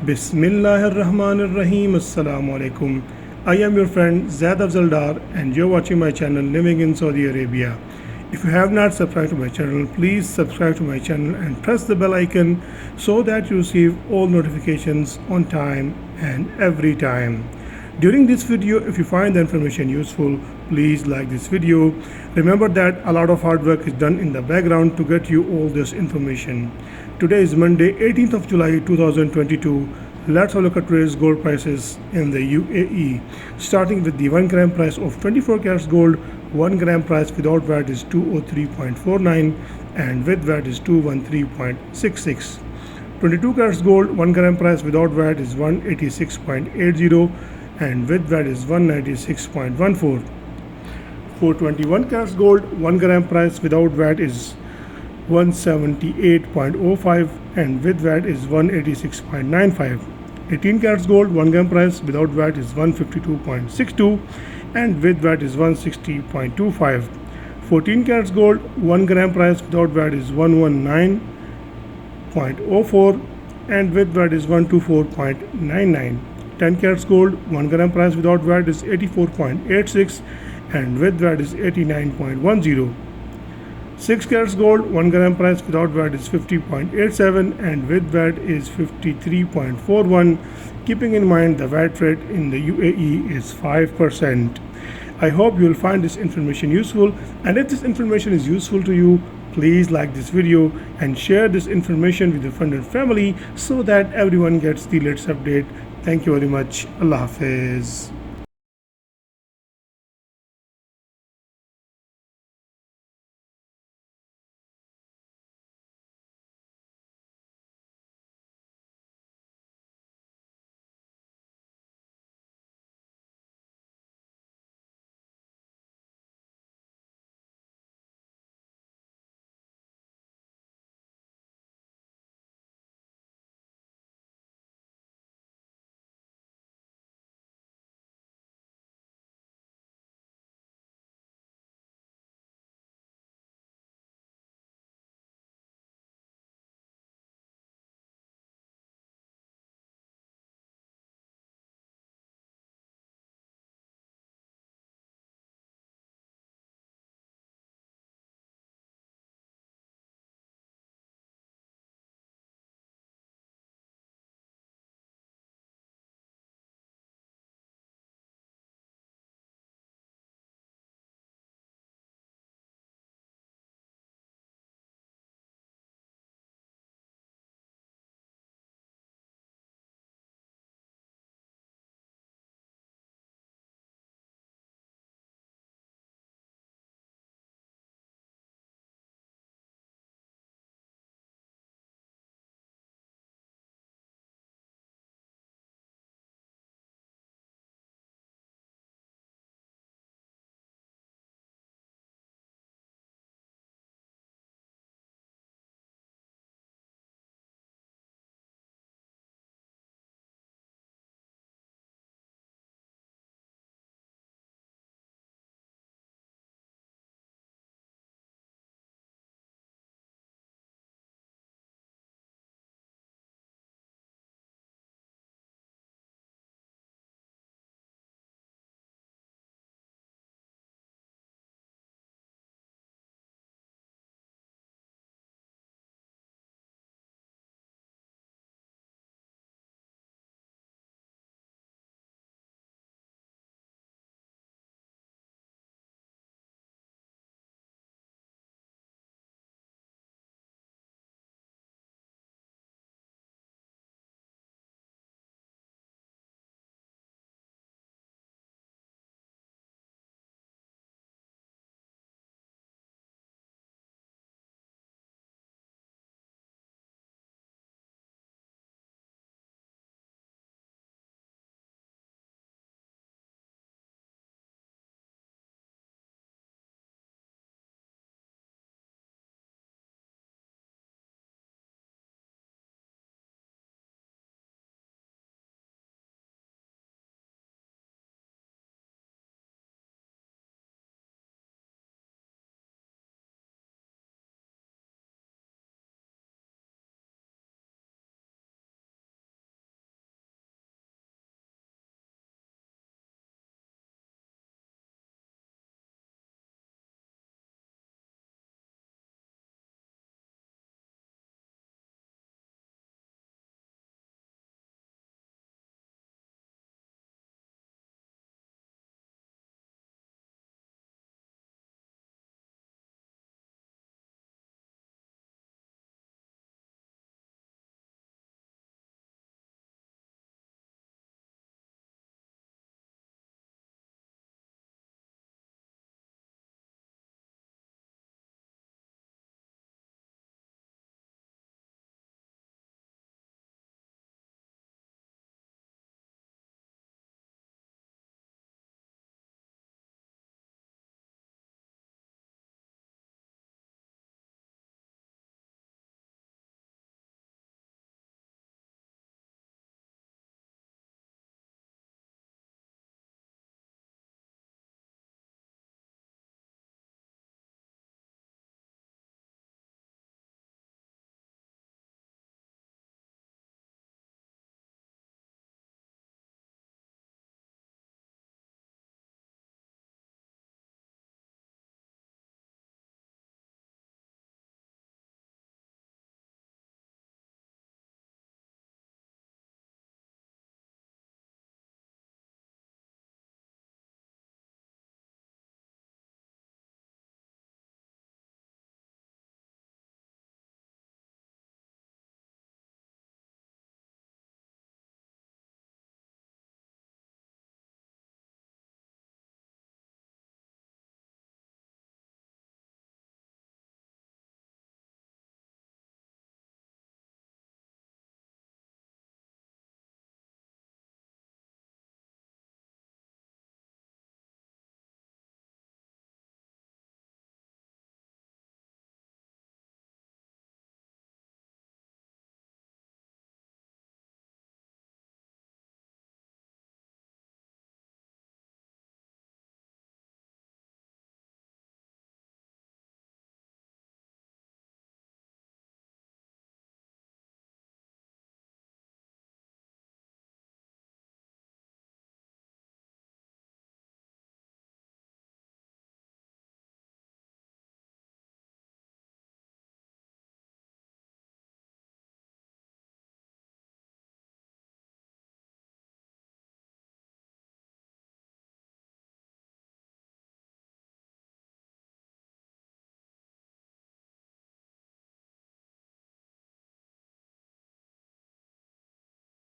Bismillahirrahmanirrahim. Assalamu alaikum. I am your friend Zaid Afzal Dar and you're watching my channel Living in Saudi Arabia. If you have not subscribed to my channel, please subscribe to my channel and press the bell icon so that you receive all notifications on time and every time. During this video, if you find the information useful, please like this video. Remember that a lot of hard work is done in the background to get you all this information. Today is Monday, 18th of July 2022. Let's have a look at today's gold prices in the UAE. Starting with the 1 gram price of 24 carats gold, 1 gram price without VAT is 203.49 and with VAT is 213.66. 22 carats gold, 1 gram price without VAT is 186.80 and with VAT is 196.14. For 21 carats gold, 1 gram price without VAT is 178.05 and with VAT is 186.95. 18 carats gold, 1 gram price without VAT is 152.62 and with VAT is 160.25. 14 carats gold, 1 gram price without VAT is 119.04 and with VAT is 124.99. 10 carats gold, 1 gram price without VAT is 84.86 and with VAT is 89.10. 6 carats gold, 1 gram price without VAT is 50.87 and with VAT is 53.41. Keeping in mind the VAT rate in the UAE is 5%. I hope you will find this information useful, and if this information is useful to you, please like this video and share this information with your friend and family so that everyone gets the latest update. Thank you very much. Allah Hafiz.